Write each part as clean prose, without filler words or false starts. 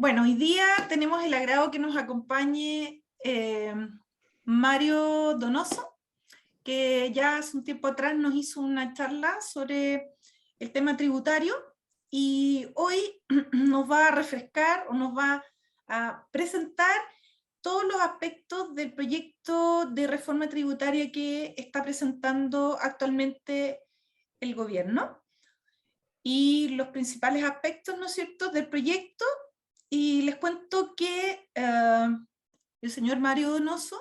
Bueno, hoy día tenemos el agrado que nos acompañe Mario Donoso, que ya hace un tiempo atrás nos hizo una charla sobre el tema tributario y hoy nos va a refrescar o nos va a presentar todos los aspectos del proyecto de reforma tributaria que está presentando actualmente el gobierno y los principales aspectos, ¿no es cierto?, del proyecto. Y les cuento que el señor Mario Donoso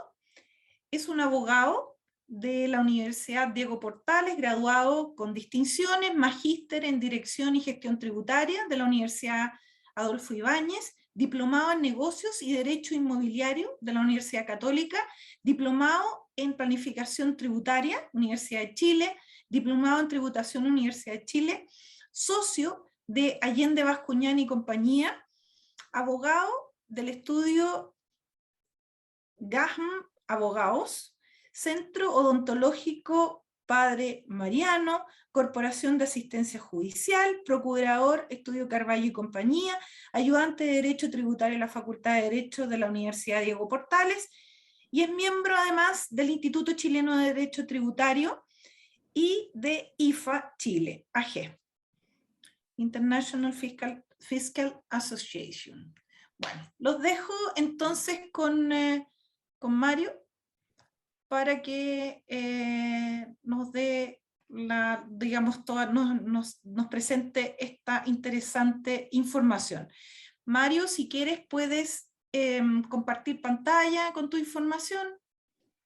es un abogado de la Universidad Diego Portales, graduado con distinciones, magíster en Dirección y Gestión Tributaria de la Universidad Adolfo Ibáñez, diplomado en Negocios y Derecho Inmobiliario de la Universidad Católica, diplomado en Planificación Tributaria, Universidad de Chile, diplomado en Tributación, Universidad de Chile, socio de Allende Bascuñán y compañía, abogado del estudio GAHM Abogados, Centro Odontológico Padre Mariano, Corporación de Asistencia Judicial, Procurador, Estudio Carballo y compañía, ayudante de Derecho Tributario en la Facultad de Derecho de la Universidad Diego Portales, y es miembro además del Instituto Chileno de Derecho Tributario y de IFA Chile, AG, International Fiscal Association. Bueno, los dejo entonces con Mario para que nos dé digamos, nos presente esta interesante información. Mario, si quieres, puedes compartir pantalla con tu información.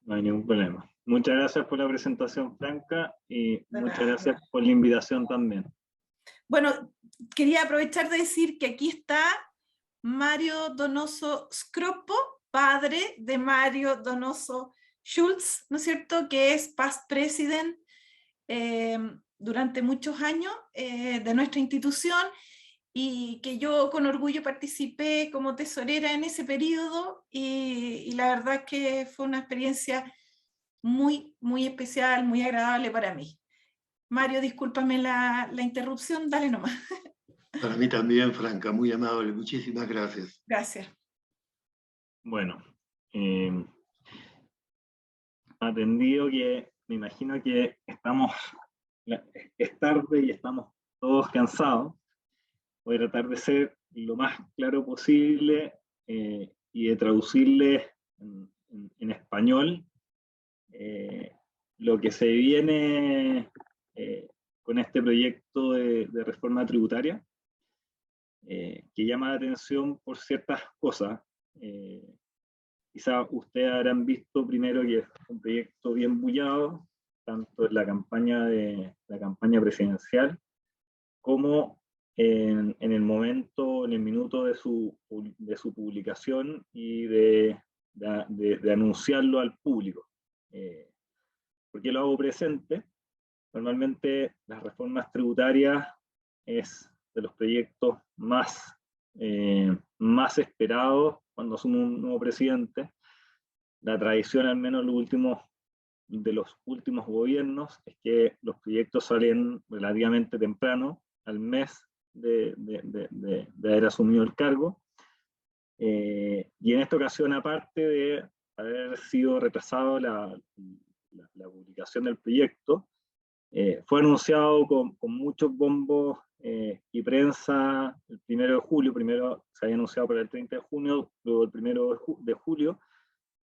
No hay ningún problema. Muchas gracias por la presentación, Franca, y muchas gracias por la invitación también. Bueno, quería aprovechar de decir que aquí está Mario Donoso Scroppo, padre de Mario Donoso Schultz, ¿no es cierto?, que es past president durante muchos años de nuestra institución y que yo con orgullo participé como tesorera en ese periodo y la verdad es que fue una experiencia muy, muy especial, muy agradable para mí. Mario, discúlpame la interrupción, dale nomás. Para mí también, Franca, muy amable, muchísimas gracias. Gracias. Bueno, atendido que me imagino que es tarde y estamos todos cansados, voy a tratar de ser lo más claro posible y de traducirle en español lo que se viene con este proyecto de reforma tributaria, que llama la atención por ciertas cosas. Quizá ustedes habrán visto primero que es un proyecto bien bullado, tanto en la campaña presidencial, como en el momento, en el minuto de su publicación y de anunciarlo al público. ¿Por qué lo hago presente? Normalmente las reformas tributarias es de los proyectos más esperados cuando asume un nuevo presidente. La tradición, al menos de los últimos gobiernos, es que los proyectos salen relativamente temprano, al mes de haber asumido el cargo. Y en esta ocasión, aparte de haber sido retrasado la publicación del proyecto, fue anunciado con muchos bombos y prensa el 1 de julio. Primero se había anunciado para el 30 de junio, luego el 1 de julio,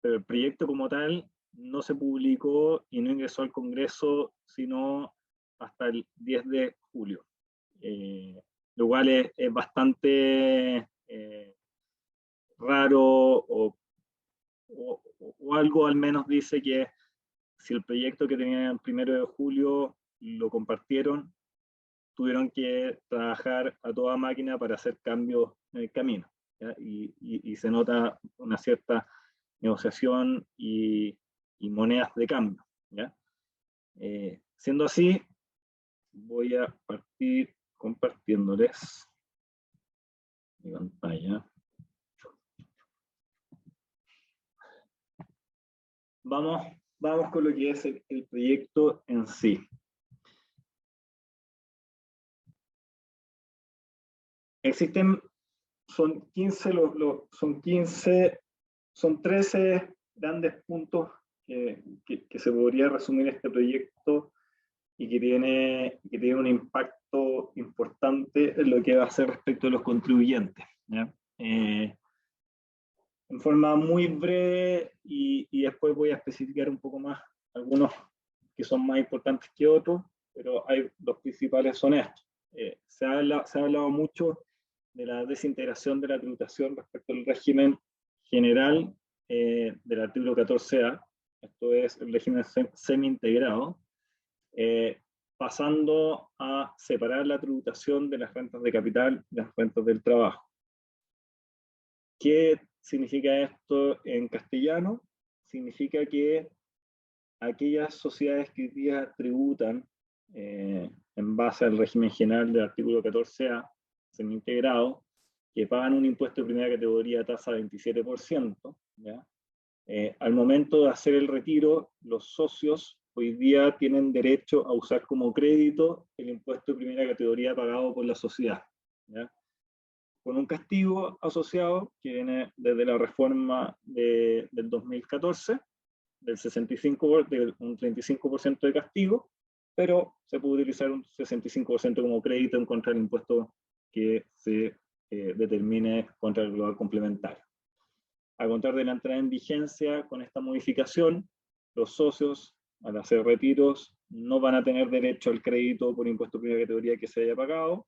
pero el proyecto como tal no se publicó y no ingresó al Congreso sino hasta el 10 de julio. Lo cual es bastante raro o algo al menos dice que si el proyecto que tenían el 1 de julio lo compartieron, tuvieron que trabajar a toda máquina para hacer cambios en el camino, y se nota una cierta negociación y monedas de cambio, ¿ya? Siendo así, voy a partir compartiéndoles mi pantalla. Vamos con lo que es el proyecto en sí. Existen son 15, son 13 grandes puntos que se podría resumir este proyecto y que tiene un impacto importante en lo que va a hacer respecto a los contribuyentes, ¿ya? En forma muy breve y después voy a especificar un poco más algunos que son más importantes que otros, pero los principales son estos. Se ha hablado mucho de la desintegración de la tributación respecto al régimen general del artículo 14A, esto es el régimen semi-integrado, pasando a separar la tributación de las rentas de capital y las rentas del trabajo. ¿Qué significa esto en castellano? Significa que aquellas sociedades que hoy día tributan en base al régimen general del artículo 14A, semi-integrado, que pagan un impuesto de primera categoría a tasa de 27%, ¿ya? Al momento de hacer el retiro, los socios hoy día tienen derecho a usar como crédito el impuesto de primera categoría pagado por la sociedad, ¿ya? Con un castigo asociado que viene desde la reforma del 2014, del 65, de un 35% de castigo, pero se puede utilizar un 65% como crédito en contra del impuesto que se determine contra el global complementario. A contar de la entrada en vigencia con esta modificación, los socios, al hacer retiros, no van a tener derecho al crédito por impuesto de primera categoría que se haya pagado,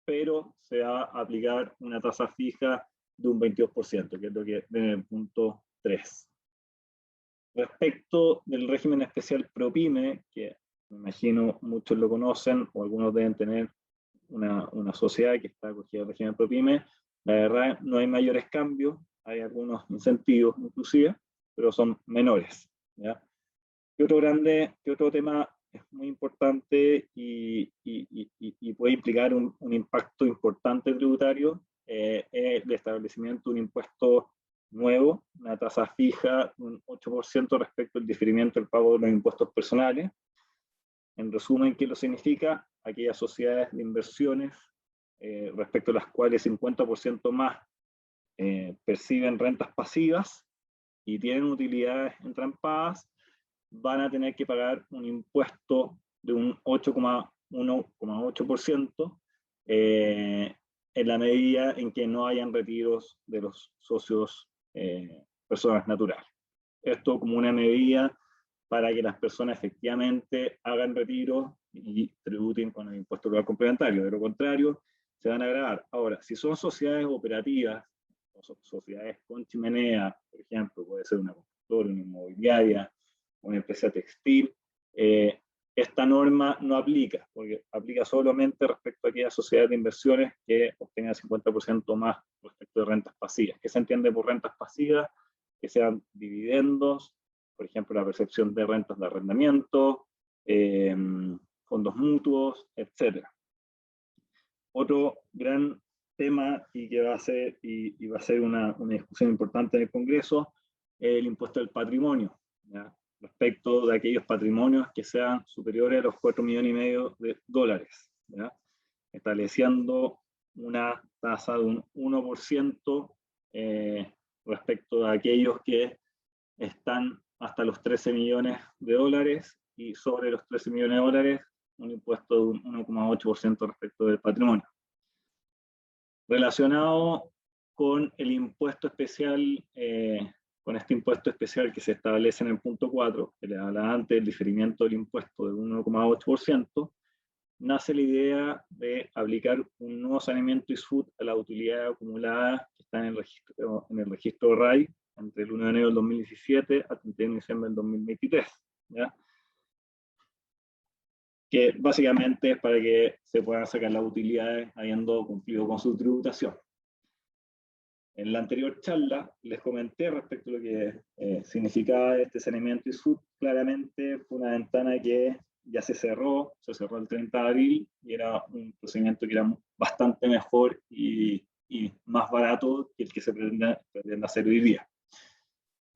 pero se va a aplicar una tasa fija de un 22%, que es lo que ven en el punto 3. Respecto del régimen especial ProPyme, que me imagino muchos lo conocen, o algunos deben tener una sociedad que está acogida al régimen ProPyme, la verdad no hay mayores cambios, hay algunos incentivos inclusive, pero son menores, ¿ya? ¿Qué otro tema es muy importante y puede implicar un impacto importante tributario? Es el establecimiento de un impuesto nuevo, una tasa fija de un 8% respecto al diferimiento del pago de los impuestos personales. En resumen, ¿qué lo significa? Aquellas sociedades de inversiones respecto a las cuales 50% más perciben rentas pasivas y tienen utilidades entrampadas, van a tener que pagar un impuesto de un 8,1% en la medida en que no hayan retiros de los socios personas naturales. Esto como una medida para que las personas efectivamente hagan retiros y tributen con el impuesto global complementario. De lo contrario, se van a agravar. Ahora, si son sociedades operativas, o sociedades con chimenea, por ejemplo, puede ser una constructora, una inmobiliaria, una empresa textil, esta norma no aplica, porque aplica solamente respecto a aquellas sociedades de inversiones que obtengan 50% más respecto de rentas pasivas. ¿Qué se entiende por rentas pasivas? Que sean dividendos, por ejemplo, la percepción de rentas de arrendamiento, fondos mutuos, etc. Otro gran tema y que va a ser una discusión importante en el Congreso es el impuesto del patrimonio, ¿ya? Respecto de aquellos patrimonios que sean superiores a los 4,5 millones de dólares, ¿ya? Estableciendo una tasa de un 1% respecto a aquellos que están hasta los 13 millones de dólares y sobre los 13 millones de dólares un impuesto de un 1,8% respecto del patrimonio. Relacionado con el impuesto especial, con este impuesto especial que se establece en el punto 4, que le hablaba antes, el diferimiento del impuesto de 1,8%, nace la idea de aplicar un nuevo saneamiento ISFUT a la utilidad acumulada que está en el registro RAI entre el 1 de enero del 2017 a 31 de diciembre del 2023, ¿ya? Que básicamente es para que se puedan sacar las utilidades habiendo cumplido con su tributación. En la anterior charla les comenté respecto a lo que significaba este saneamiento ISFUT. Claramente fue una ventana que ya se cerró el 30 de abril y era un procedimiento que era bastante mejor y más barato que el que se pretende hacer hoy día.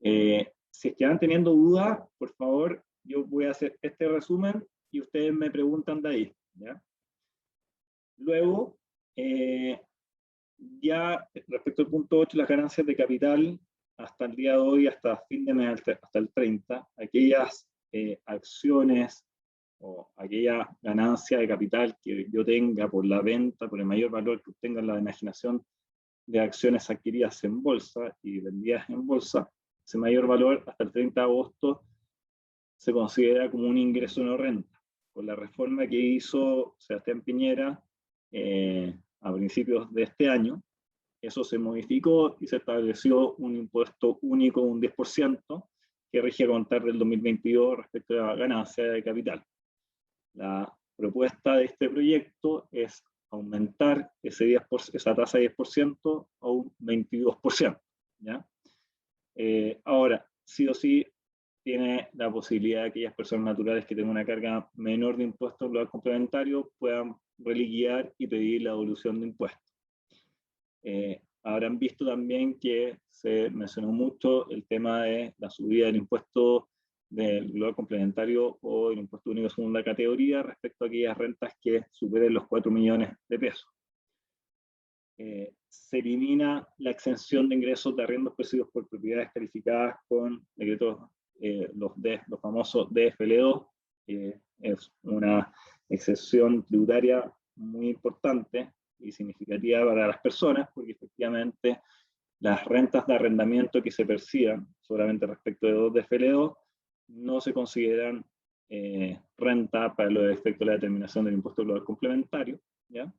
Si es que van teniendo dudas, por favor, yo voy a hacer este resumen y ustedes me preguntan de ahí, ¿ya? Luego, Ya respecto al punto 8, las ganancias de capital, hasta el día de hoy, hasta fin de mes, hasta el 30, aquellas acciones o aquella ganancia de capital que yo tenga por la venta, por el mayor valor que obtenga en la enajenación de acciones adquiridas en bolsa y vendidas en bolsa, ese mayor valor hasta el 30 de agosto se considera como un ingreso no renta. Con la reforma que hizo Sebastián Piñera a principios de este año, eso se modificó y se estableció un impuesto único de un 10% que rige a contar del 2022 respecto a la ganancia de capital. La propuesta de este proyecto es aumentar esa tasa de 10% a un 22%. ¿Ya? Ahora, sí o sí, tiene la posibilidad de que aquellas personas naturales que tengan una carga menor de impuestos global complementario puedan reliquidar y pedir la devolución de impuestos. Habrán visto también que se mencionó mucho el tema de la subida del impuesto del global complementario o el impuesto único de segunda categoría respecto a aquellas rentas que superen los 4 millones de pesos. Se elimina la exención de ingresos de arriendos percibidos por propiedades calificadas con decretos, los famosos DFL2, que es una exención tributaria muy importante y significativa para las personas, porque efectivamente las rentas de arrendamiento que se perciban solamente respecto de 2 DFL2 no se consideran renta para los efectos de la determinación del impuesto global complementario, ¿ya?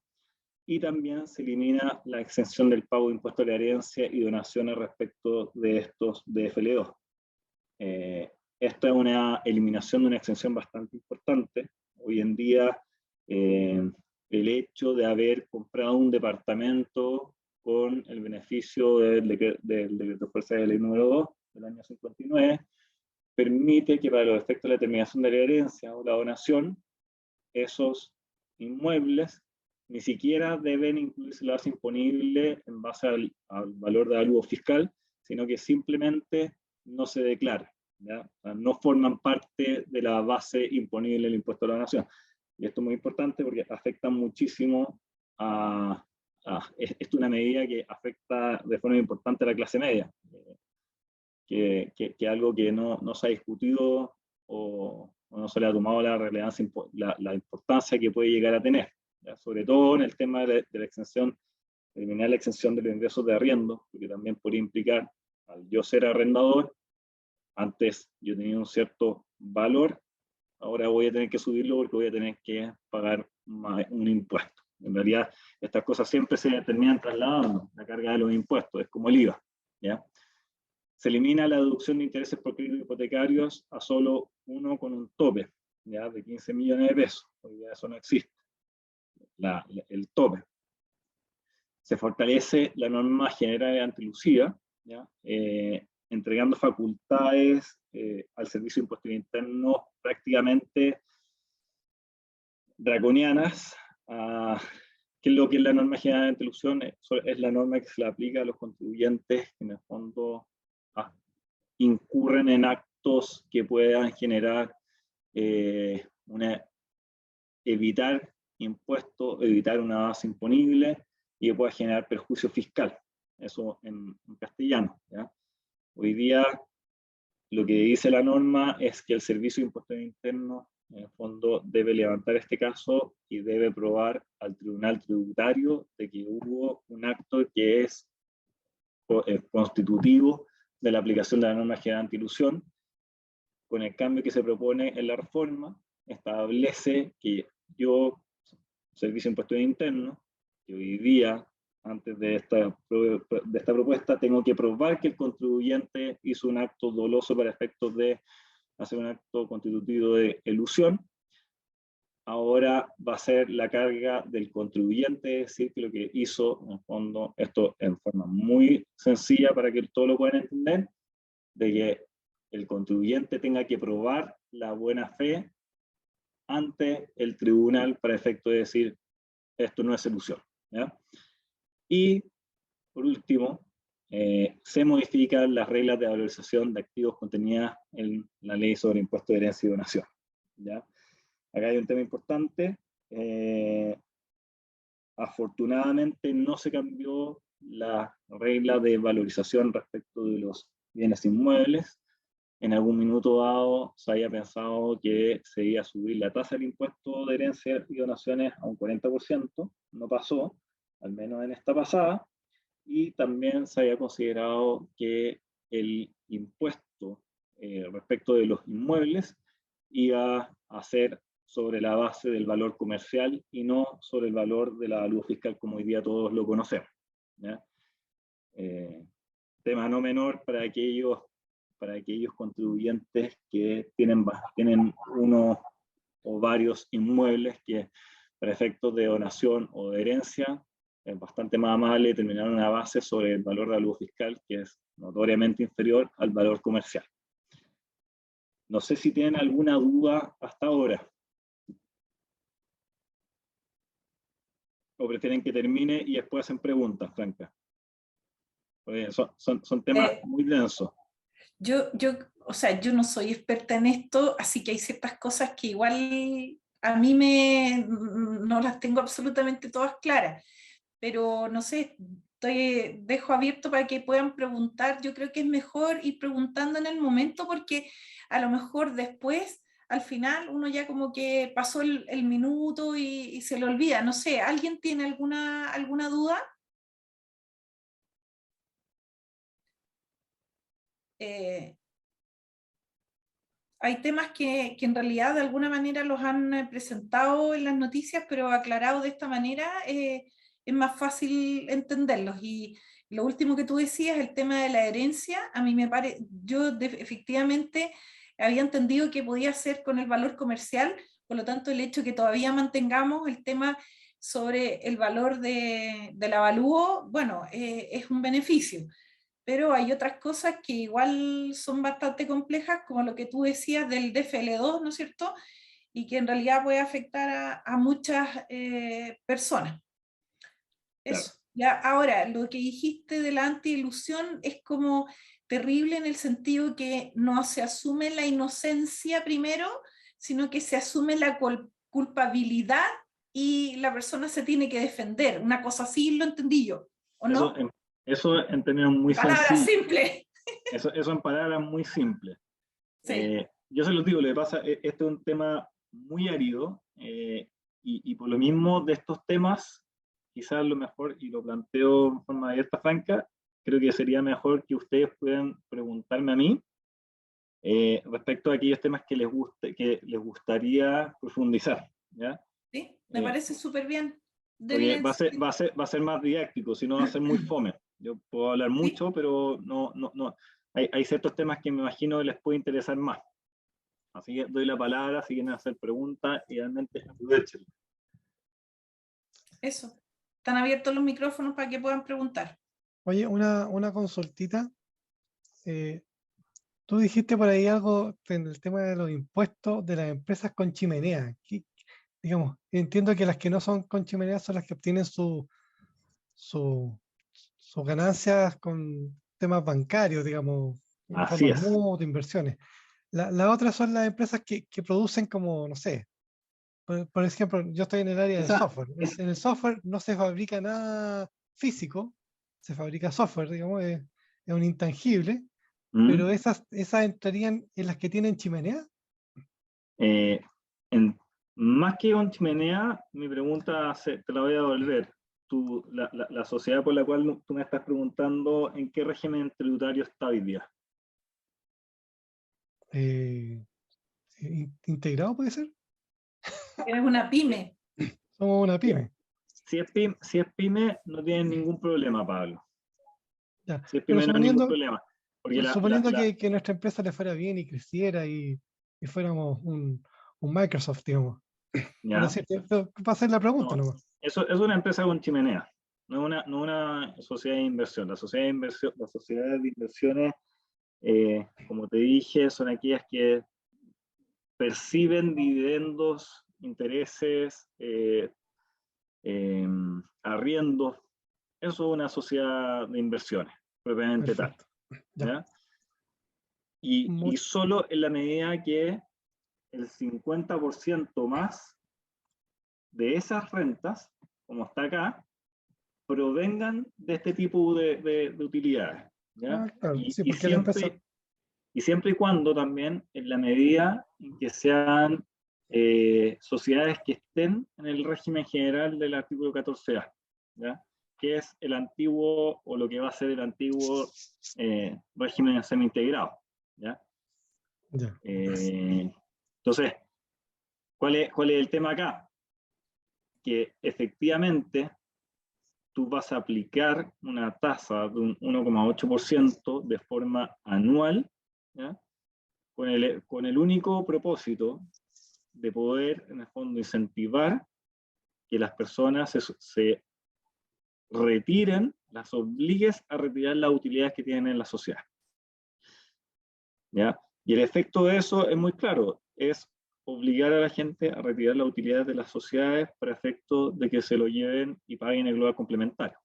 Y también se elimina la exención del pago de impuestos de la herencia y donaciones respecto de estos DFL2. Esto es una eliminación de una exención bastante importante. Hoy en día, el hecho de haber comprado un departamento con el beneficio del decreto fuerza de ley número 2 del año 59, permite que para los efectos de la determinación de la herencia o la donación, esos inmuebles ni siquiera deben incluirse la base imponible en base al valor de algo fiscal, sino que simplemente no se declara, ¿ya? O sea, no forman parte de la base imponible del impuesto a la nación. Y esto es muy importante porque afecta muchísimo esto es una medida que afecta de forma importante a la clase media, que algo que no se ha discutido o no se le ha tomado la relevancia, la importancia que puede llegar a tener, ¿ya? Sobre todo en el tema de la exención, eliminar la exención de los ingresos de arriendo, porque también podría implicar, al yo ser arrendador, antes yo tenía un cierto valor, ahora voy a tener que subirlo porque voy a tener que pagar un impuesto. En realidad, estas cosas siempre se terminan trasladando, la carga de los impuestos, es como el IVA, ¿ya? Se elimina la deducción de intereses por créditos hipotecarios a solo uno con un tope, ¿ya? De 15 millones de pesos. Hoy día eso no existe, el tope. Se fortalece la norma general de antilucía, ¿ya? Entregando facultades al Servicio de Impuestos Internos prácticamente draconianas. ¿Qué es lo que es la norma general de antilusión? Es la norma que se le aplica a los contribuyentes que en el fondo incurren en actos que puedan generar evitar impuestos, evitar una base imponible y que pueda generar perjuicio fiscal. Eso en castellano, ¿ya? Hoy día lo que dice la norma es que el Servicio de Impuestos Internos en el fondo debe levantar este caso y debe probar al Tribunal Tributario de que hubo un acto que es constitutivo de la aplicación de la norma general antilusión. Con el cambio que se propone en la reforma, establece que yo, Servicio de Impuestos Internos, que hoy día, antes de esta propuesta, tengo que probar que el contribuyente hizo un acto doloso para efectos de hacer un acto constitutivo de elusión. Ahora va a ser la carga del contribuyente, es decir, que lo que hizo, en el fondo, esto en forma muy sencilla para que todos lo puedan entender, de que el contribuyente tenga que probar la buena fe ante el tribunal para efecto de decir, esto no es elusión, ¿ya? Y, por último, se modifican las reglas de valorización de activos contenidas en la ley sobre impuesto de herencia y donación, ¿ya? Acá hay un tema importante. afortunadamente no se cambió la regla de valorización respecto de los bienes inmuebles. En algún minuto dado se había pensado que se iba a subir la tasa del impuesto de herencia y donaciones a un 40%, no pasó, al menos en esta pasada, y también se había considerado que el impuesto respecto de los inmuebles iba a ser sobre la base del valor comercial y no sobre el valor de la valúa fiscal como hoy día todos lo conocemos, ¿ya? Tema no menor para aquellos contribuyentes que tienen uno o varios inmuebles que para efectos de donación o de herencia es bastante más amable determinar una base sobre el valor de valúa fiscal que es notoriamente inferior al valor comercial. No sé si tienen alguna duda hasta ahora. ¿O prefieren que termine y después hacen preguntas, Franca? Son temas muy densos. O sea, yo no soy experta en esto, así que hay ciertas cosas que igual a mí no las tengo absolutamente todas claras, pero no sé, dejo abierto para que puedan preguntar. Yo creo que es mejor ir preguntando en el momento, porque a lo mejor después, al final, uno ya como que pasó el minuto y se le olvida. No sé, ¿alguien tiene alguna duda? Hay temas que en realidad de alguna manera los han presentado en las noticias, pero aclarado de esta manera es más fácil entenderlos. Y lo último que tú decías, el tema de la herencia, a mí me parece, efectivamente había entendido que podía ser con el valor comercial, por lo tanto el hecho de que todavía mantengamos el tema sobre el valor del avalúo, bueno, es un beneficio. Pero hay otras cosas que igual son bastante complejas, como lo que tú decías del DFL2, ¿no es cierto? Y que en realidad puede afectar a muchas personas. Eso. Claro. Ya, ahora, lo que dijiste de la anti-ilusión es como terrible en el sentido que no se asume la inocencia primero, sino que se asume la culpabilidad y la persona se tiene que defender. Una cosa así lo entendí yo, ¿o no? Eso en términos muy Palabras sencillos. simples. Eso en palabras muy simples. Sí. Yo se los digo, le pasa, este es un tema muy árido y por lo mismo de estos temas, quizás lo mejor, y lo planteo en forma abierta, franca, creo que sería mejor que ustedes puedan preguntarme a mí respecto a aquellos temas que les gustaría profundizar, ¿ya? Sí, me parece súper bien. Porque Denles, va a ser más didáctico, si no va a ser muy fome. Yo puedo hablar sí, mucho, pero no. Hay ciertos temas que me imagino que les puede interesar más. Así que doy la palabra, si quieren hacer preguntas, idealmente aprovechen. eso. Están abiertos los micrófonos para que puedan preguntar. Oye, una consultita. Tú dijiste por ahí algo en el tema de los impuestos de las empresas con chimenea. Digamos, entiendo que las que no son con chimenea son las que obtienen sus ganancias con temas bancarios, digamos, Así fondos es. mutuos, inversiones. Las otras son las empresas que producen como, no sé, por ejemplo, yo estoy en el área de software. En el software no se fabrica nada físico, se fabrica software, digamos, es un intangible, pero esas entrarían en las que tienen chimenea. Eh, Más que con chimenea, mi pregunta te la voy a devolver. La sociedad por la cual tú me estás preguntando, ¿en qué régimen tributario está hoy día? ¿Integrado puede ser? Es una pyme. Somos una pyme. Si es pyme, no tienen ningún problema, Pablo. Ya. Si es Pero pyme, no hay ningún problema. Porque suponiendo que nuestra empresa le fuera bien y creciera y fuéramos un Microsoft, digamos. Por ¿ya? decirte, para hacer la pregunta No, nomás. eso es una empresa con chimenea, no una sociedad de inversión. Las sociedades de inversiones, como te dije, son aquellas que perciben dividendos, intereses, arriendos. Eso es una sociedad de inversiones, propiamente tal. Perfecto. Ya. ¿Ya? Y solo en la medida que el 50% más de esas rentas como está acá, provengan de este tipo de utilidades. ¿Ya? Claro, Y, sí, y porque la empresa... siempre, y siempre y cuando también, en la medida en que sean sociedades que estén en el régimen general del artículo 14A, ¿ya? Que es el antiguo, o lo que va a ser el antiguo régimen semi-integrado. ¿Ya? Ya. Entonces, ¿cuál es el tema acá? Que efectivamente tú vas a aplicar una tasa de un 1,8% de forma anual, ¿ya? Con el único propósito de poder, en el fondo, incentivar que las personas se retiren, las obligues a retirar las utilidades que tienen en la sociedad. ¿Ya? Y el efecto de eso es muy claro, es obligar a la gente a retirar las utilidades de las sociedades para efecto de que se lo lleven y paguen el global complementario.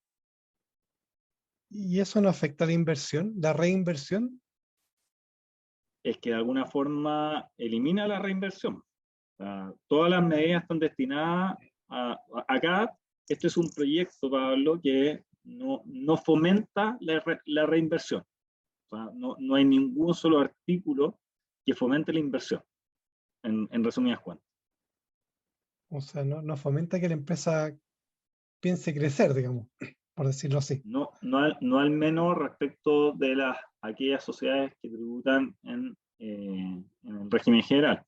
¿Y eso no afecta a la inversión, la reinversión? Es que de alguna forma elimina la reinversión. O sea, todas las medidas están destinadas acá. Este es un proyecto, Pablo, que no fomenta la reinversión. O sea, no hay ningún solo artículo que fomente la inversión, en resumidas cuentas. O sea, no fomenta que la empresa piense crecer, digamos, por decirlo así. No al menos respecto de aquellas sociedades que tributan en el régimen general.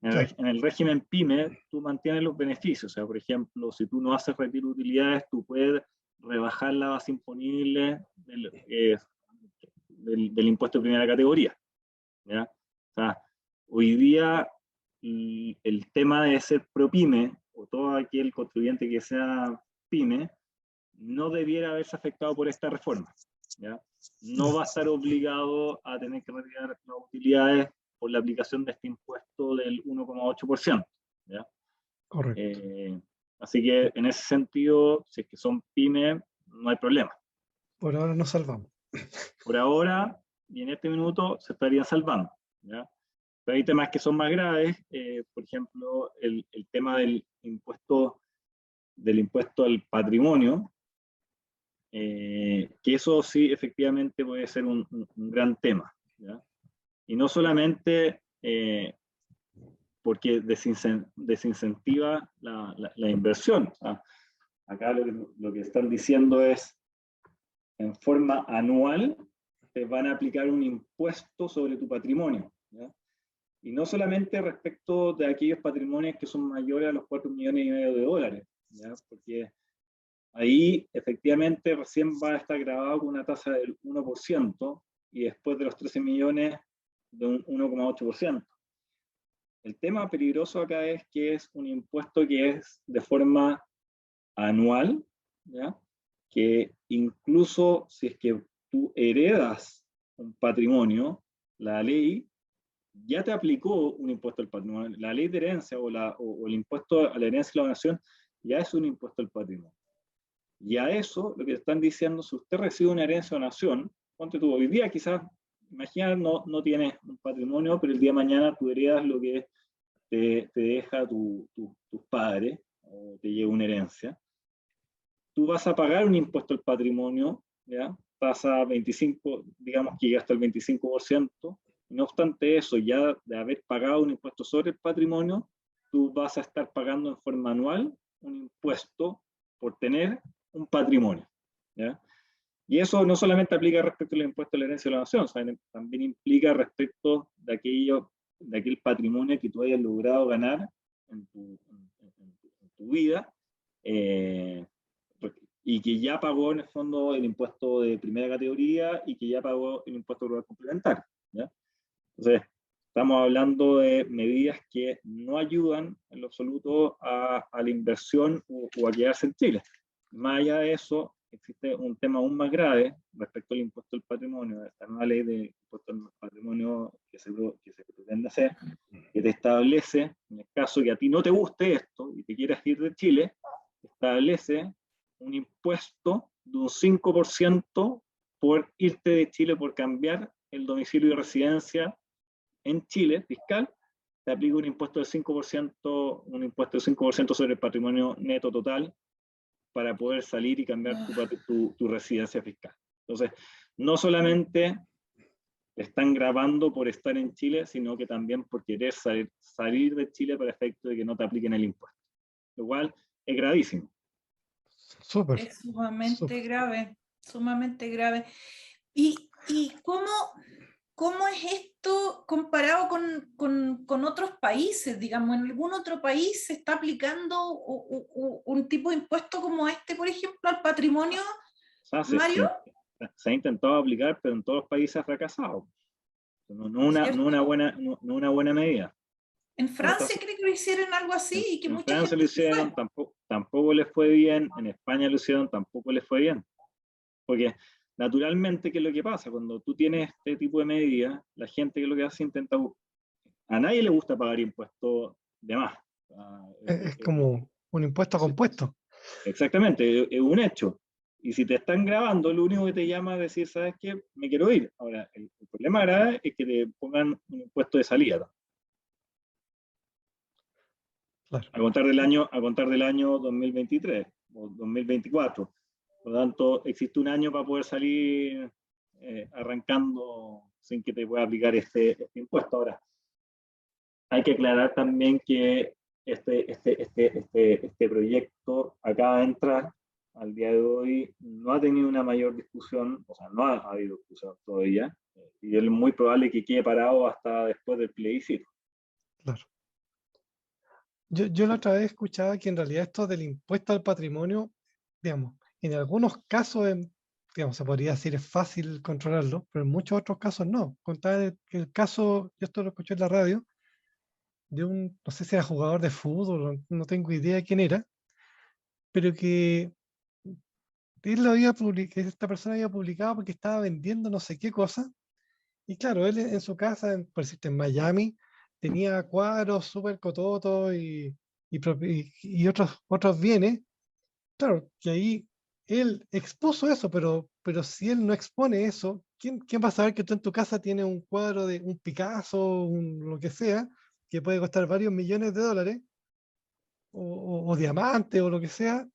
Claro. En el régimen PYME, tú mantienes los beneficios. O sea, por ejemplo, si tú no haces retiro de utilidades, tú puedes rebajar la base imponible del impuesto de primera categoría. ¿Ya? O sea, hoy día el tema de ser pro PYME, o todo aquel contribuyente que sea PYME, no debiera haberse afectado por esta reforma. ¿Ya? No va a estar obligado a tener que retirar las utilidades por la aplicación de este impuesto del 1,8%. ¿Ya? Correcto. Así que en ese sentido, si es que son pymes, no hay problema. Por ahora nos salvamos. Por ahora, y en este minuto, se estarían salvando. ¿Ya? Pero hay temas que son más graves, por ejemplo, el tema del impuesto al patrimonio, que eso sí efectivamente puede ser un gran tema. ¿Ya? Y no solamente porque desincentiva la inversión. O sea, acá lo que están diciendo es, en forma anual, te van a aplicar un impuesto sobre tu patrimonio. ¿Ya? Y no solamente respecto de aquellos patrimonios que son mayores a los 4,5 millones de dólares, ¿ya? Porque ahí efectivamente recién va a estar grabado con una tasa del 1% y después de los 13 millones de un 1,8%. El tema peligroso acá es que es un impuesto que es de forma anual, ¿ya? Que incluso si es que tú heredas un patrimonio, la ley ya te aplicó un impuesto al patrimonio. La ley de herencia o el impuesto a la herencia y la donación ya es un impuesto al patrimonio. Y a eso, lo que están diciendo, si usted recibe una herencia o donación, ponte tú, hoy día quizás, imagina, no tienes un patrimonio, pero el día de mañana tú heredas lo que te deja tus padres, o te llega una herencia. Tú vas a pagar un impuesto al patrimonio, ¿ya? Tasa 25, digamos que llega hasta el 25%. No obstante eso, ya de haber pagado un impuesto sobre el patrimonio, tú vas a estar pagando en forma anual un impuesto por tener un patrimonio. ¿Ya? Y eso no solamente aplica respecto al impuesto a la herencia y la donación, también implica respecto de aquel patrimonio que tú hayas logrado ganar en tu vida, y que ya pagó en el fondo el impuesto de primera categoría y que ya pagó el impuesto global complementario. ¿Ya? Entonces, estamos hablando de medidas que no ayudan en lo absoluto a la inversión o a quedarse en Chile. Más allá de eso, existe un tema aún más grave respecto al impuesto al patrimonio, esta nueva ley de impuesto al patrimonio que se pretende hacer, que te establece, en el caso que a ti no te guste esto y te quieras ir de Chile, establece un impuesto de un 5% por irte de Chile, por cambiar el domicilio de residencia en Chile, fiscal, te aplica un impuesto del 5%, un impuesto del 5% sobre el patrimonio neto total para poder salir y cambiar tu residencia fiscal. Entonces, no solamente te están grabando por estar en Chile, sino que también por querer salir de Chile para efecto de que no te apliquen el impuesto. Lo cual es gravísimo. Súper. Es sumamente súper. grave, sumamente grave. ¿Y cómo es esto comparado con otros países? Digamos, ¿en algún otro país se está aplicando un tipo de impuesto como este, por ejemplo, al patrimonio, O sea, Mario? se ha intentado aplicar, pero en todos los países ha fracasado. No una buena medida. En Francia creo que lo hicieron algo así y que En mucha Francia gente lo hicieron, tampoco les fue bien. En España lo hicieron, tampoco les fue bien. Porque naturalmente, ¿qué es lo que pasa? Cuando tú tienes este tipo de medidas, la gente que lo que hace intenta... A nadie le gusta pagar impuestos de más. Es como un impuesto compuesto. Exactamente, es un hecho. Y si te están grabando, lo único que te llama a decir, ¿sabes qué? Me quiero ir. Ahora, el problema grave es que te pongan un impuesto de salida. Claro. A contar del año 2023 o 2024. Por lo tanto, existe un año para poder salir arrancando sin que te pueda aplicar este impuesto. Ahora, hay que aclarar también que este proyecto acaba de entrar al día de hoy, no ha tenido una mayor discusión, o sea, no ha habido discusión todavía, y es muy probable que quede parado hasta después del plebiscito. Claro. Yo la otra vez escuchaba que en realidad esto del impuesto al patrimonio, digamos, en algunos casos, digamos, se podría decir es fácil controlarlo, pero en muchos otros casos no. Contaba que el caso, yo esto lo escuché en la radio, de no sé si era jugador de fútbol, no tengo idea de quién era, pero que él lo había publicado, esta persona había publicado porque estaba vendiendo no sé qué cosa, y claro, él en su casa, por decirte, en Miami, tenía cuadros súper cototos y otros bienes. Claro, que ahí él expuso eso, pero si él no expone eso, ¿quién va a saber que tú en tu casa tienes un cuadro de un Picasso, lo que sea, que puede costar varios millones de dólares, o diamantes, o lo que sea?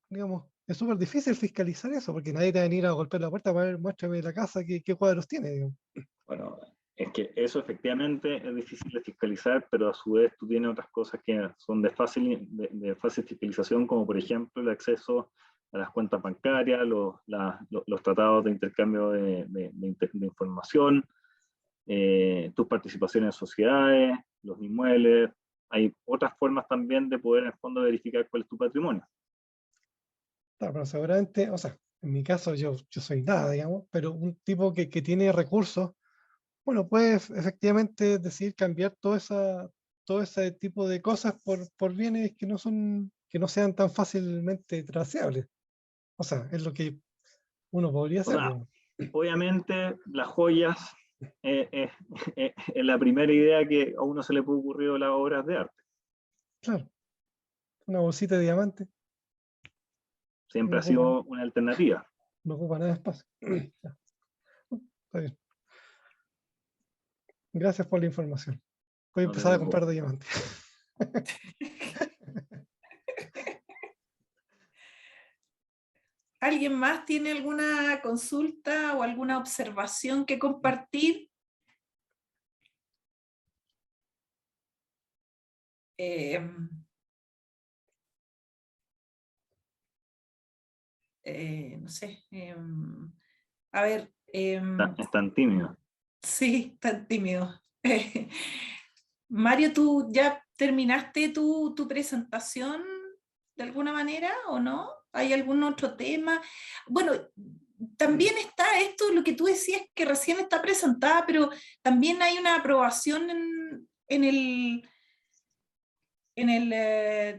Digamos, es súper difícil fiscalizar eso, porque nadie te va a venir a golpear la puerta para ver, muéstrame la casa, qué cuadros tiene, digamos. Bueno, es que eso efectivamente es difícil de fiscalizar, pero a su vez tú tienes otras cosas que son de fácil fiscalización, como por ejemplo el acceso a las cuentas bancarias, los tratados de intercambio de información, tus participaciones en sociedades, los inmuebles. Hay otras formas también de poder en el fondo verificar cuál es tu patrimonio. Claro, pero seguramente, o sea, en mi caso yo soy nada, digamos, pero un tipo que tiene recursos, bueno, puedes efectivamente decidir cambiar todo ese tipo de cosas por bienes que no sean tan fácilmente traceables. O sea, es lo que uno podría O hacer, sea, digamos. obviamente las joyas es la primera idea que a uno se le puede ocurrir de las obras de arte. Claro, una bolsita de diamante Siempre no ha ocupa, sido una alternativa. no ocupa nada de espacio. Ya, está bien. Gracias por la información. Voy a No te empezar a preocupes. comprar de diamante. ¿Alguien más tiene alguna consulta o alguna observación que compartir? No sé. A ver. Están tímidos. Sí, tan tímido. Mario, ¿tú ya terminaste tu presentación de alguna manera o no? ¿Hay algún otro tema? Bueno, también está esto, lo que tú decías, que recién está presentada, pero también hay una aprobación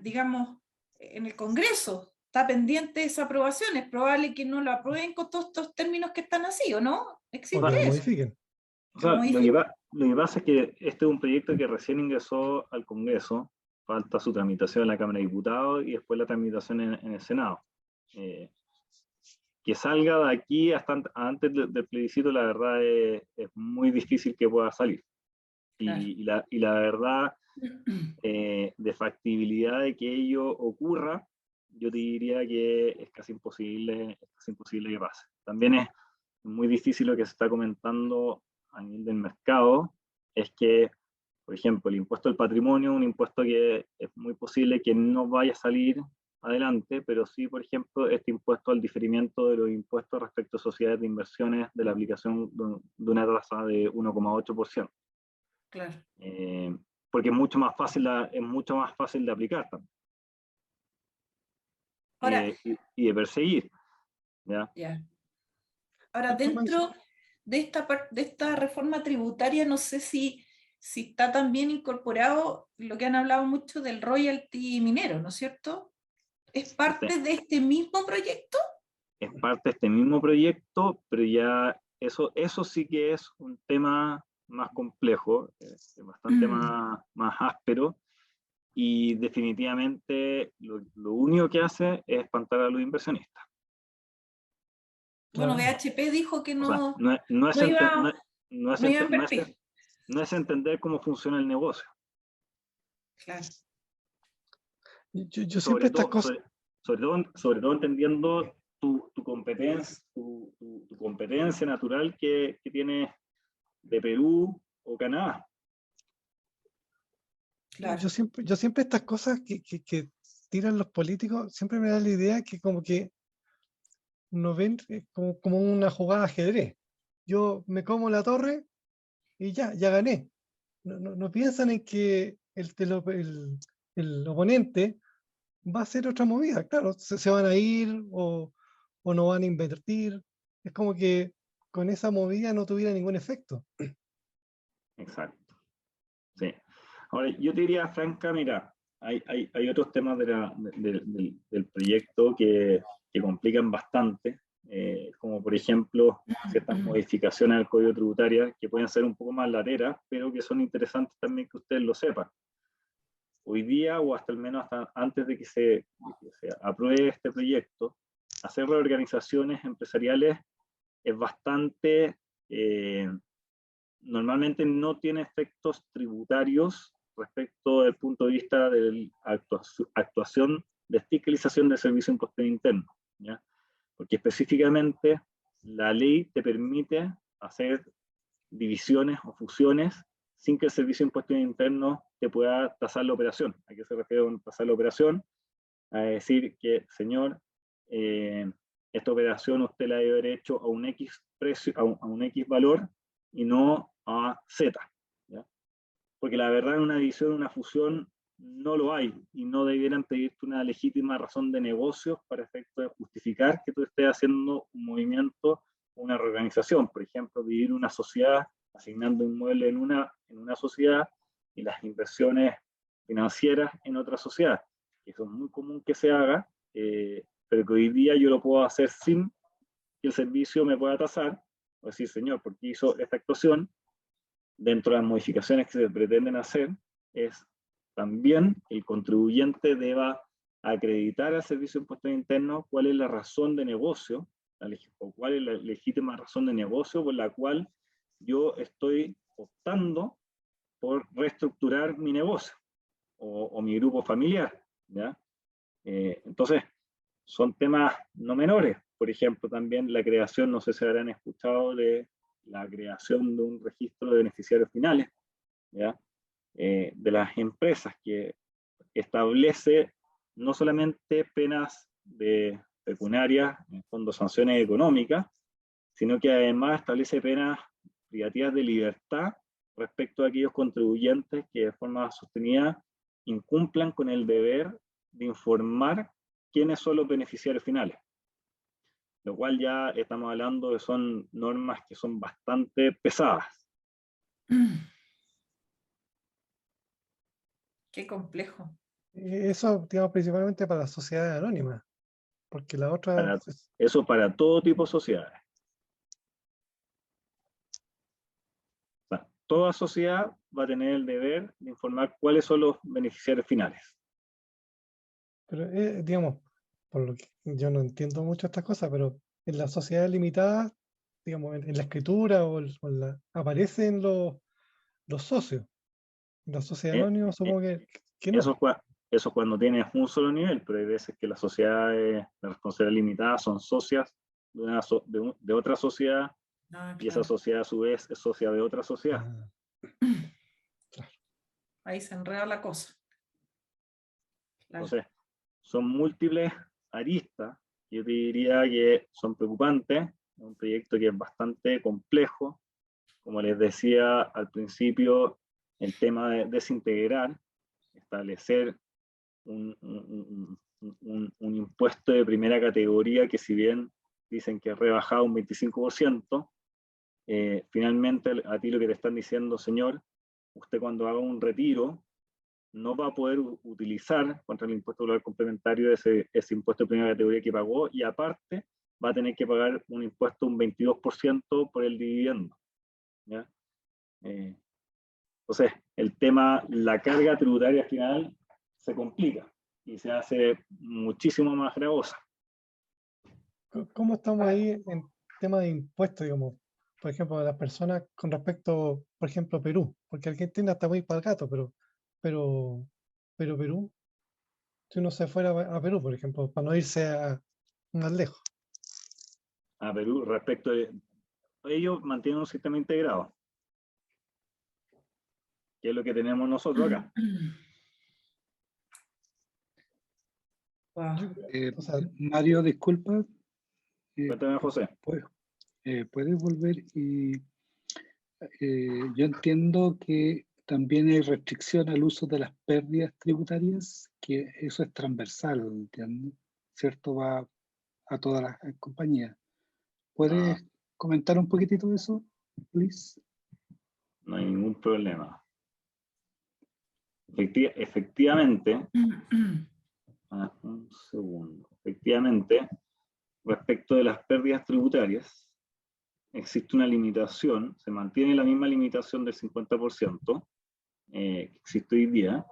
digamos, en el Congreso. Está pendiente esa aprobación. Es probable que no lo aprueben con todos estos términos que están así, ¿o no? O O que ¿Existe lo sea, eso? modifiquen. o Que lo sea, modifiquen. lo que pasa es que este es un proyecto que recién ingresó al Congreso, falta su tramitación en la Cámara de Diputados y después la tramitación en el Senado. Que salga de aquí hasta antes del plebiscito, la verdad es muy difícil que pueda salir. Claro. Y la verdad, de factibilidad de que ello ocurra, yo te diría que es casi imposible que pase. También es muy difícil lo que se está comentando a nivel del mercado, es que, por ejemplo, el impuesto al patrimonio, un impuesto que es muy posible que no vaya a salir adelante, pero sí, por ejemplo, este impuesto al diferimiento de los impuestos respecto a sociedades de inversiones de la aplicación de una tasa de 1,8%. Claro. Porque es mucho más fácil de aplicar también. Ahora, Y de perseguir. ¿Ya? ya. Ahora, dentro de esta reforma tributaria, no sé si está también incorporado lo que han hablado mucho del royalty minero, ¿no es cierto? ¿Es parte de este mismo proyecto? Es parte de este mismo proyecto, pero ya eso sí que es un tema más complejo, bastante más áspero, y definitivamente lo único que hace es espantar a los inversionistas. Bueno, BHP dijo que O sea, no iba a invertir. No es entender cómo funciona el negocio. Claro. Yo siempre estas cosas... Sobre todo entendiendo tu competencia natural que tienes de Perú o Canadá. Claro. Yo siempre estas cosas que tiran los políticos, siempre me da la idea que como que nos ven como una jugada de ajedrez. Yo me como la torre y ya gané. No piensan en que el oponente va a hacer otra movida. Claro, se van a ir o no van a invertir. Es como que con esa movida no tuviera ningún efecto. Exacto. Sí. Ahora, yo te diría, Franca, mira, hay otros temas del proyecto que complican bastante, como por ejemplo ciertas modificaciones al código tributario que pueden ser un poco más lateras, pero que son interesantes también que ustedes lo sepan. Hoy día, o hasta al menos hasta antes de que se apruebe este proyecto, hacer reorganizaciones empresariales es bastante, normalmente no tiene efectos tributarios respecto del punto de vista de la actuación de fiscalización del servicio de impuesto interno, ¿ya? Porque específicamente la ley te permite hacer divisiones o fusiones sin que el servicio de impuestos internos te pueda tasar la operación. ¿A qué se refiere con tasar la operación? A decir que, señor, esta operación usted la debe haber hecho a un X precio, a un X valor y no a Z. ¿Ya? Porque la verdad en una división, una fusión, no lo hay y no debieran pedirte una legítima razón de negocios para efecto de justificar que tú estés haciendo un movimiento o una reorganización. Por ejemplo, dividir una sociedad asignando inmuebles en una sociedad y las inversiones financieras en otra sociedad. Eso es muy común que se haga, pero que hoy día yo lo puedo hacer sin que el servicio me pueda tasar, o decir, señor, porque hizo esta actuación. Dentro de las modificaciones que se pretenden hacer, es también el contribuyente deba acreditar al Servicio de Impuestos Internos cuál es la razón de negocio, o cuál es la legítima razón de negocio por la cual yo estoy optando por reestructurar mi negocio o mi grupo familiar, ¿ya? Entonces, son temas no menores. Por ejemplo, también la creación, no sé si habrán escuchado de la creación de un registro de beneficiarios finales, ¿ya? De las empresas, que establece no solamente penas pecuniarias, en fondo sanciones económicas, sino que además establece penas privativas de libertad respecto a aquellos contribuyentes que de forma sostenida incumplan con el deber de informar quiénes son los beneficiarios finales. Lo cual ya estamos hablando de son normas que son bastante pesadas. Qué complejo. Eso, digamos, principalmente para las sociedades anónimas, porque la otra... Eso para todo tipo de sociedades. O sea, toda sociedad va a tener el deber de informar cuáles son los beneficiarios finales. Pero, digamos, por lo que yo no entiendo mucho estas cosas, pero en las sociedades limitadas, digamos, en la escritura aparecen los socios. En la sociedad anónima supongo que no. Eso es cuando tienes un solo nivel, pero hay veces que las sociedades de responsabilidad limitada son socias de otra sociedad, y esa Claro. sociedad a su vez es socia de otra sociedad. Ahí se enreda la cosa. Claro. Entonces, son múltiples aristas, yo te diría que son preocupantes, es un proyecto que es bastante complejo, como les decía al principio, el tema de desintegrar, establecer un impuesto de primera categoría que, si bien dicen que es rebajado un 25%, finalmente a ti lo que te están diciendo, señor, usted cuando haga un retiro no va a poder utilizar contra el impuesto global complementario ese impuesto de primera categoría que pagó, y aparte va a tener que pagar un impuesto un 22% por el dividendo. ¿Ya? Entonces, el tema, la carga tributaria final se complica y se hace muchísimo más gravosa. ¿Cómo estamos ahí en tema de impuestos, digamos? Por ejemplo, de las personas con respecto, por ejemplo, a Perú, porque Argentina está muy para el gato, pero Perú, si uno se fuera a Perú, por ejemplo, para no irse más lejos. A Perú, respecto de ellos, mantienen un sistema integrado, que es lo que tenemos nosotros acá. Wow. O sea, Mario, disculpa. Cuéntame, José. ¿Puedes volver? Yo entiendo que también hay restricción al uso de las pérdidas tributarias, que eso es transversal, ¿entiendes? ¿Cierto? Va a todas las compañías. ¿Puedes comentar un poquitito de eso, please? No hay ningún problema. Efectivamente, un segundo. Efectivamente, respecto de las pérdidas tributarias, existe una limitación, se mantiene la misma limitación del 50% que existe hoy día.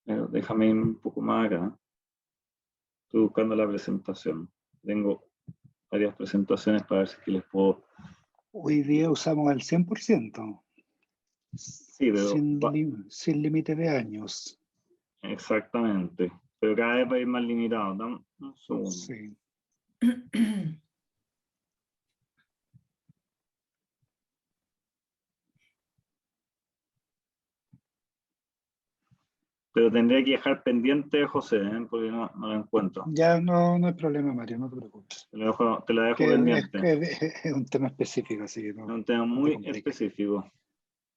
Pero déjame ir un poco más acá. Estoy buscando la presentación. Tengo varias presentaciones para ver si les puedo... Hoy día usamos el 100%, Sí, pero sin límite de años. exactamente. Pero cada vez va a ir más limitado. Dame un segundo. Sí. Pero tendría que dejar pendiente, José, porque no lo encuentro. Ya no hay problema, Mario, no te preocupes. Te la dejo pendiente. Es un tema específico, así que no. Es un tema muy específico.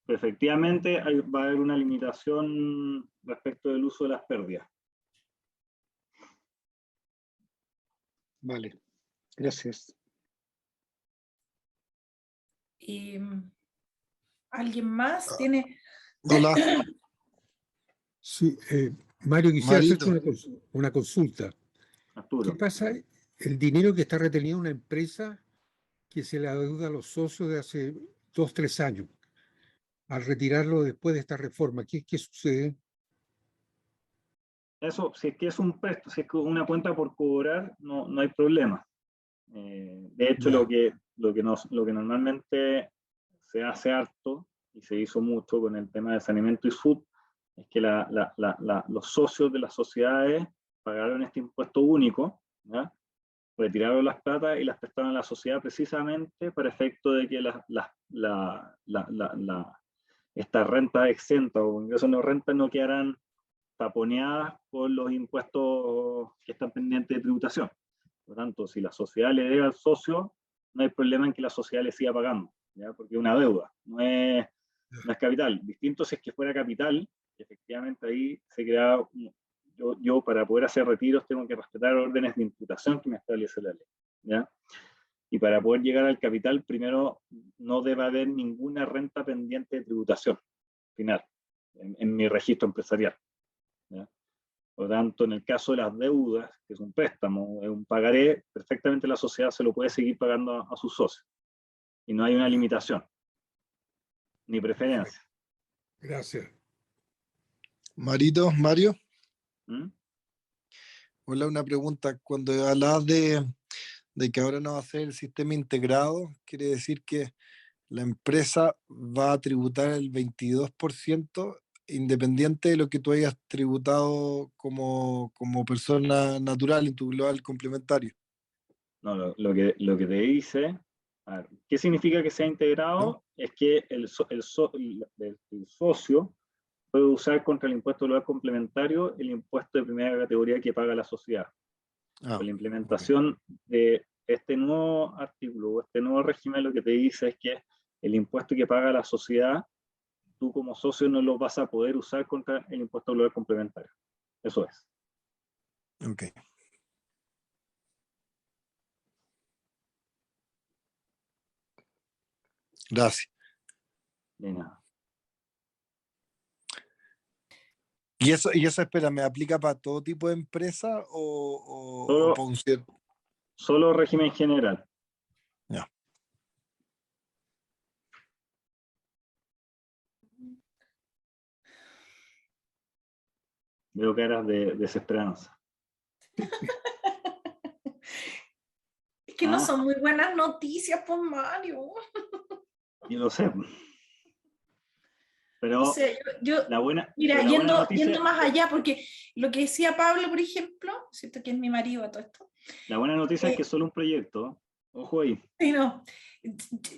Pero efectivamente va a haber una limitación respecto del uso de las pérdidas. Vale, gracias. ¿Y alguien más tiene? Hola. Sí, Mario, quisiera Marito. hacerte una consulta. Arturo. ¿Qué pasa? El dinero que está retenido en una empresa que se le adeuda a los socios de hace 2, 3 años, al retirarlo después de esta reforma, ¿qué sucede? Eso, si es que es un préstamo, si es que una cuenta por cobrar, no hay problema. De hecho, lo que normalmente se hace harto y se hizo mucho con el tema de saneamiento y SUD es que los socios de las sociedades pagaron este impuesto único, ¿ya? Retiraron las plata y las prestaron a la sociedad precisamente para efecto de que estas rentas exentas o ingresos no rentas no quedaran taponeadas por los impuestos que están pendientes de tributación. Por lo tanto, si la sociedad le debe al socio, no hay problema en que la sociedad le siga pagando, ¿ya? Porque es una deuda, no es capital. Distinto si es que fuera capital, efectivamente ahí se crea, yo para poder hacer retiros tengo que respetar órdenes de imputación que me establece la ley, ¿ya? Y para poder llegar al capital, primero no debe haber ninguna renta pendiente de tributación final en mi registro empresarial, ¿ya? Por lo tanto, en el caso de las deudas, que es un préstamo, es un pagaré, perfectamente la sociedad se lo puede seguir pagando a sus socios. Y no hay una limitación, ni preferencia. Gracias. Mario. ¿Mm? Hola, una pregunta. Cuando hablabas de que ahora no va a ser el sistema integrado, quiere decir que la empresa va a tributar el 22% independiente de lo que tú hayas tributado como persona natural en tu global complementario. No, lo que te dice, a ver, ¿qué significa que sea integrado? ¿No? Es que el socio puede usar contra el impuesto global complementario el impuesto de primera categoría que paga la sociedad. Con la implementación de este nuevo artículo, este nuevo régimen, lo que te dice es que el impuesto que paga la sociedad, tú como socio no lo vas a poder usar contra el impuesto global complementario. Eso es. Ok. Gracias. De nada. ¿Y eso, espera, me aplica para todo tipo de empresa o Solo, para un cierto? solo régimen general. Ya. Veo caras de desesperanza. Es que no son muy buenas noticias, pues, Mario. Yo lo sé. Pero O sea, la buena, mira, la buena noticia, yendo más allá, porque lo que decía Pablo, por ejemplo, ¿cierto? Que es mi marido a todo esto. la buena noticia es que es solo un proyecto. Ojo ahí. Sí, no.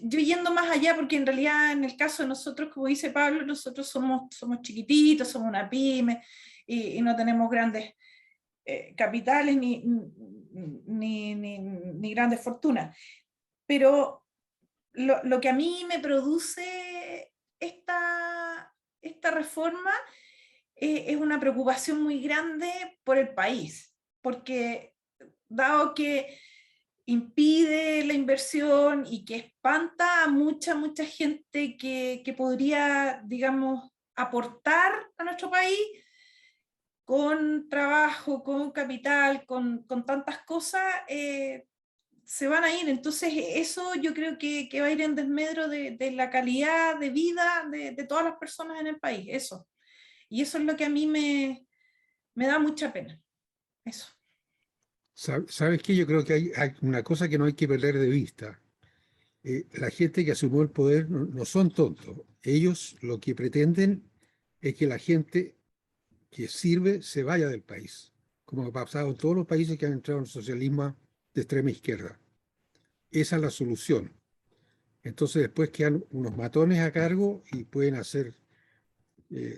Yo yendo más allá, porque en realidad en el caso de nosotros, como dice Pablo, nosotros somos chiquititos, somos una pyme y no tenemos grandes capitales ni grandes fortunas. Pero lo que a mí me produce esta reforma es una preocupación muy grande por el país, porque dado que impide la inversión y que espanta a mucha gente que podría, digamos, aportar a nuestro país con trabajo, con capital, con tantas cosas, se van a ir. Entonces eso yo creo que va a ir en desmedro de la calidad de vida de todas las personas en el país, eso. Y eso es lo que a mí me da mucha pena, eso. ¿Sabes qué? Yo creo que hay una cosa que no hay que perder de vista. La gente que asumió el poder no son tontos. Ellos lo que pretenden es que la gente que sirve se vaya del país, como ha pasado en todos los países que han entrado en el socialismo de extrema izquierda. Esa es la solución. Entonces después quedan unos matones a cargo y pueden hacer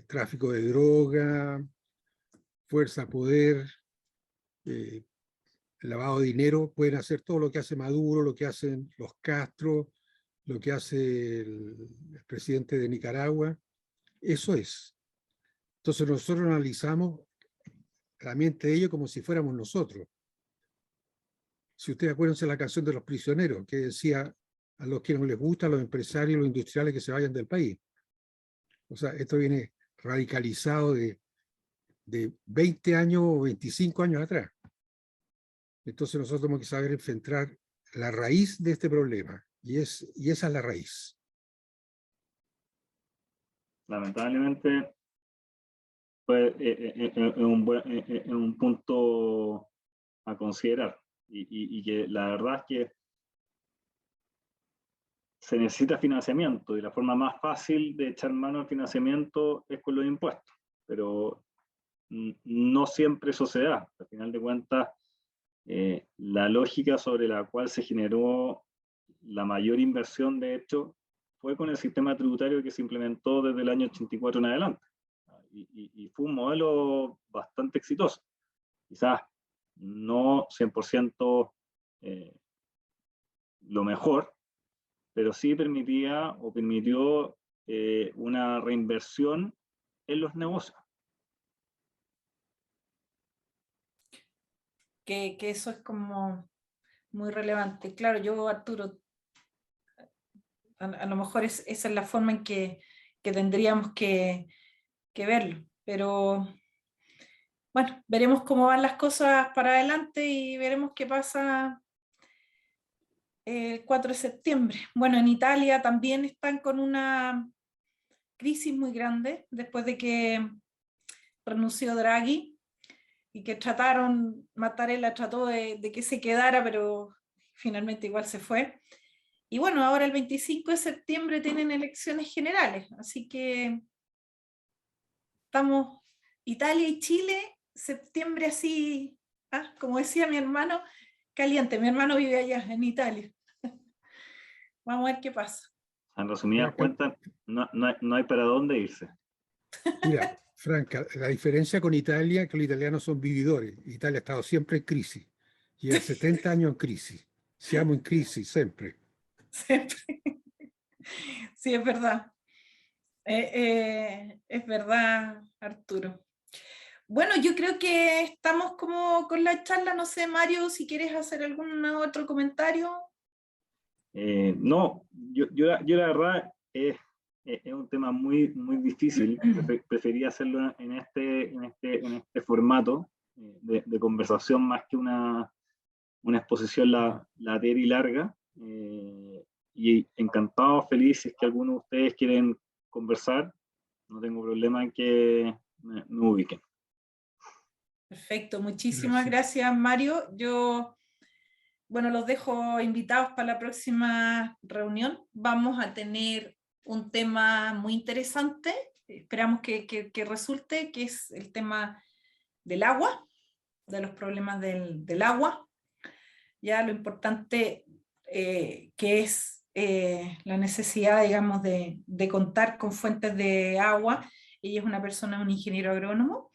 tráfico de droga, fuerza, poder, lavado de dinero, pueden hacer todo lo que hace Maduro, lo que hacen los Castro, lo que hace el presidente de Nicaragua. Eso es. Entonces nosotros analizamos la mente de ellos como si fuéramos nosotros. Si ustedes acuérdense la canción de los prisioneros, que decía a los que no les gusta, a los empresarios, los industriales que se vayan del país. O sea, esto viene radicalizado de 20 años o 25 años atrás. Entonces nosotros tenemos que saber enfrentar la raíz de este problema, y esa es la raíz. Lamentablemente, pues, es un punto a considerar. Y que la verdad es que se necesita financiamiento, y la forma más fácil de echar mano al financiamiento es con los impuestos, pero no siempre eso se da. Al final de cuentas, la lógica sobre la cual se generó la mayor inversión, de hecho, fue con el sistema tributario que se implementó desde el año 84 en adelante. Y fue un modelo bastante exitoso. Quizás no 100% lo mejor, pero sí permitió una reinversión en los negocios. Que eso es como muy relevante. Claro, yo, Arturo, a lo mejor esa es la forma en que tendríamos que verlo, pero bueno, veremos cómo van las cosas para adelante y veremos qué pasa el 4 de septiembre. Bueno, en Italia también están con una crisis muy grande después de que renunció Draghi y que Mattarella trató de que se quedara, pero finalmente igual se fue. Y bueno, ahora el 25 de septiembre tienen elecciones generales, así que estamos Italia y Chile, septiembre así, como decía mi hermano, caliente. Mi hermano vive allá en Italia. Vamos a ver qué pasa. En resumidas cuentas, no hay para dónde irse. Mira, Franca, la diferencia con Italia es que los italianos son vividores. Italia ha estado siempre en crisis. Lleva 70 años en crisis. Siamo en crisis, siempre. Siempre. Sí, es verdad. Es verdad, Arturo. Bueno, yo creo que estamos como con la charla. No sé, Mario, si quieres hacer algún otro comentario. No, yo la verdad es un tema muy difícil. Prefería hacerlo en este formato de conversación más que una exposición latera y larga. Y encantado, feliz, si es que alguno de ustedes quieren conversar, no tengo problema en que me ubiquen. Perfecto, muchísimas gracias, Mario. Yo, bueno, los dejo invitados para la próxima reunión. Vamos a tener un tema muy interesante, esperamos que resulte, que es el tema del agua, de los problemas del agua. Ya lo importante que es la necesidad, digamos, de contar con fuentes de agua. Ella es una persona, un ingeniero agrónomo,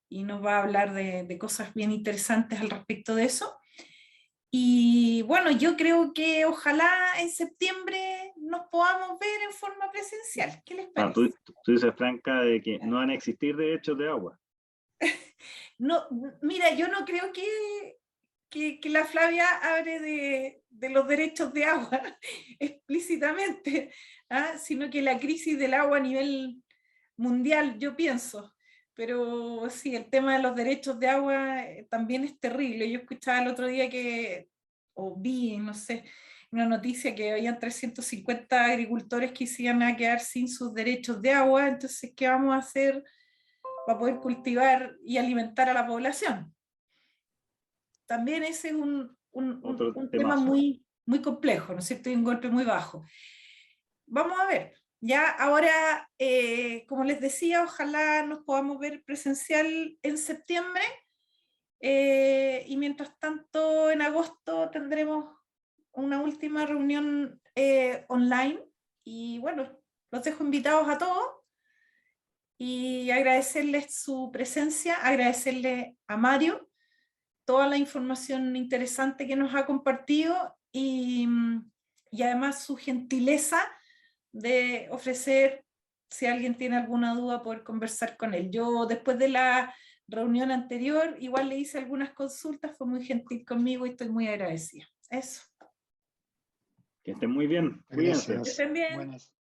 y nos va a hablar de cosas bien interesantes al respecto de eso. Y bueno, yo creo que ojalá en septiembre nos podamos ver en forma presencial. ¿Qué les parece? Tú dices, Franca, de que no van a existir derechos de agua. No, mira, yo no creo que la Flavia hable de los derechos de agua explícitamente, sino que la crisis del agua a nivel mundial, yo pienso. Pero sí, el tema de los derechos de agua también es terrible. Yo escuchaba el otro día o vi, no sé, una noticia que habían 350 agricultores que se iban a quedar sin sus derechos de agua. Entonces, ¿qué vamos a hacer para poder cultivar y alimentar a la población? También ese es un tema muy complejo, ¿no es cierto? Y un golpe muy bajo. Vamos a ver. Ya ahora, como les decía, ojalá nos podamos ver presencial en septiembre, y mientras tanto en agosto tendremos una última reunión online, y bueno, los dejo invitados a todos y agradecerles su presencia, agradecerle a Mario toda la información interesante que nos ha compartido y además su gentileza de ofrecer, si alguien tiene alguna duda, poder conversar con él. Yo después de la reunión anterior igual le hice algunas consultas, fue muy gentil conmigo y estoy muy agradecida. Eso. Que estén muy bien. Cuídense. Que estén bien. Buenas.